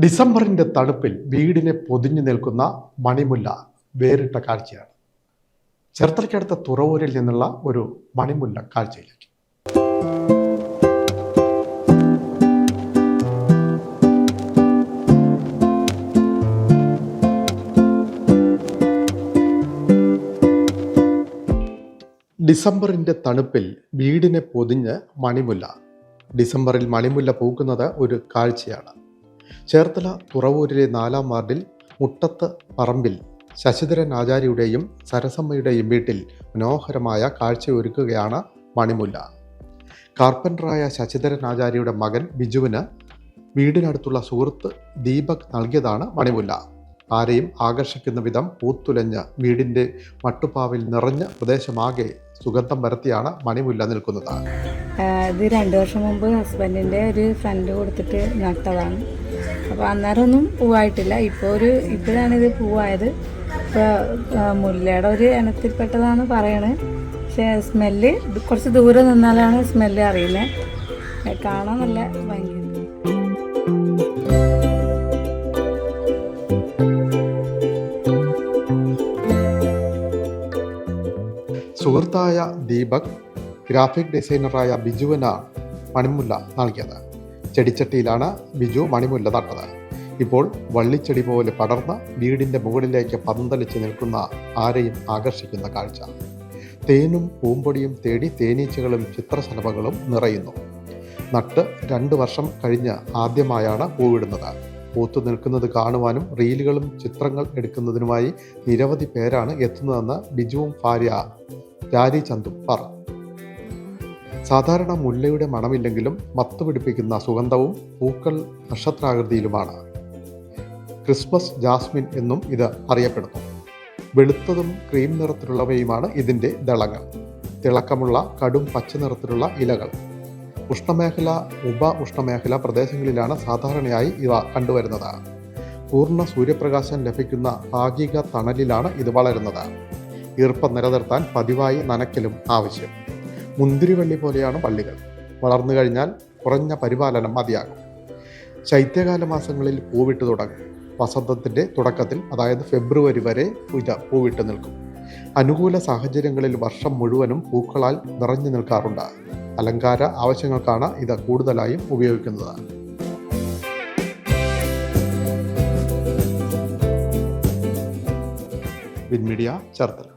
ഡിസംബറിൻ്റെ തണുപ്പിൽ വീടിനെ പൊതിഞ്ഞു നിൽക്കുന്ന മണിമുല്ല വേറിട്ട കാഴ്ചയാണ്. ചേർത്തലയ്ക്കടുത്ത തുറവൂരിൽ നിന്നുള്ള ഒരു മണിമുല്ല കാഴ്ചയിലേക്ക്. ഡിസംബറിൻ്റെ തണുപ്പിൽ വീടിനെ പൊതിഞ്ഞ് മണിമുല്ല. ഡിസംബറിൽ മണിമുല്ല പൂക്കുന്നത് ഒരു കാഴ്ചയാണ്. ചേർത്തല തുറവൂരിലെ 4-ാം വാർഡിൽ മുട്ടത്ത് പറമ്പിൽ ശശിധരൻ ആചാര്യയുടെയും സരസമ്മയുടെയും വീട്ടിൽ മനോഹരമായ കാഴ്ചയൊരുക്കുകയാണ് മണിമുല്ല. കാർപ്പൻ്ററായ ശശിധരൻ ആചാര്യയുടെ മകൻ ബിജുവിന് വീടിനടുത്തുള്ള സുഹൃത്ത് ദീപക് നൽകിയതാണ് മണിമുല്ല. ആരെയും ആകർഷിക്കുന്ന വിധം പൂത്തുലഞ്ഞ് വീടിൻ്റെ മട്ടുപ്പാവിൽ നിറഞ്ഞ പ്രദേശമാകെ സുഗന്ധം പരത്തിയാണ് മണിമുല്ല നിൽക്കുന്നത്. ഇത് 2 വർഷം മുമ്പ് ഹസ്ബൻഡിൻ്റെ ഒരു ഫ്രണ്ട് കൊടുത്തിട്ട് നട്ടതാണ്. അപ്പോൾ അന്നേരമൊന്നും പൂവായിട്ടില്ല. ഇപ്പോഴാണിത് പൂവായത്. ഇപ്പോൾ മുല്ലയുടെ ഒരു ഇനത്തിൽപ്പെട്ടതാണ് പറയണത്. പക്ഷേ സ്മെല്ല് കുറച്ച് ദൂരെ നിന്നാലാണ് സ്മെല്ല് അറിയുന്നത്. കാണാൻ നല്ല ഭംഗിയുണ്ട്. സുഹൃത്തായ ദീപക് ഗ്രാഫിക് ഡിസൈനറായ ബിജുവിനാണ് മണിമുല്ല നൽകിയത്. ചെടിച്ചട്ടിയിലാണ് ബിജു മണിമുല്ല നട്ടത്. ഇപ്പോൾ വള്ളിച്ചെടി പോലെ പടർന്ന് വീടിൻ്റെ മുകളിലേക്ക് പന്തലിച്ച് നിൽക്കുന്ന ആരെയും ആകർഷിക്കുന്ന കാഴ്ച. തേനും പൂമ്പൊടിയും തേടി തേനീച്ചകളും ചിത്രശലഭങ്ങളും നിറയുന്നു. നട്ട് 2 വർഷം കഴിഞ്ഞ് ആദ്യമായാണ് പൂവിടുന്നത്. പൂത്തു നിൽക്കുന്നത് കാണുവാനും റീലുകളും ചിത്രങ്ങൾ എടുക്കുന്നതിനുമായി നിരവധി പേരാണ് എത്തുന്നതെന്ന് ബിജുവും ഭാര്യ രാരി ചന്തും പറഞ്ഞു. സാധാരണ മുല്ലയുടെ മണമില്ലെങ്കിലും മത്ത് പിടിപ്പിക്കുന്ന സുഗന്ധവും പൂക്കൾ നക്ഷത്രാകൃതിയിലുമാണ്. ക്രിസ്മസ് ജാസ്മിൻ എന്നും ഇത് അറിയപ്പെടുന്നു. വെളുത്തതും ക്രീം നിറത്തിലുള്ളവയുമാണ് ഇതിൻ്റെ ദളങ്ങൾ. തിളക്കമുള്ള കടും പച്ച നിറത്തിലുള്ള ഇലകൾ. ഉഷ്ണമേഖല, ഉപ ഉഷ്ണമേഖല പ്രദേശങ്ങളിലാണ് സാധാരണയായി ഇവ കണ്ടുവരുന്നത്. പൂർണ്ണ സൂര്യപ്രകാശം ലഭിക്കുന്ന ഭാഗിക തണലിലാണ് ഇത് വളരുന്നത്. ഈർപ്പം നിലനിർത്താൻ പതിവായി നനയ്ക്കലും ആവശ്യം. മുന്തിരിവള്ളി പോലെയാണ് വള്ളികൾ. വളർന്നു കഴിഞ്ഞാൽ കുറഞ്ഞ പരിപാലനം മതിയാകും. ശൈത്യകാല മാസങ്ങളിൽ പൂവിട്ട് തുടങ്ങും. വസന്തത്തിൻ്റെ തുടക്കത്തിൽ, അതായത് ഫെബ്രുവരി വരെ ഇത് പൂവിട്ട് നിൽക്കും. അനുകൂല സാഹചര്യങ്ങളിൽ വർഷം മുഴുവനും പൂക്കളാൽ നിറഞ്ഞു നിൽക്കാറുണ്ട്. അലങ്കാര ആവശ്യങ്ങൾക്കാണ് ഇത് കൂടുതലായും ഉപയോഗിക്കുന്നത്. വിൻമീഡിയ, ചേർത്തല.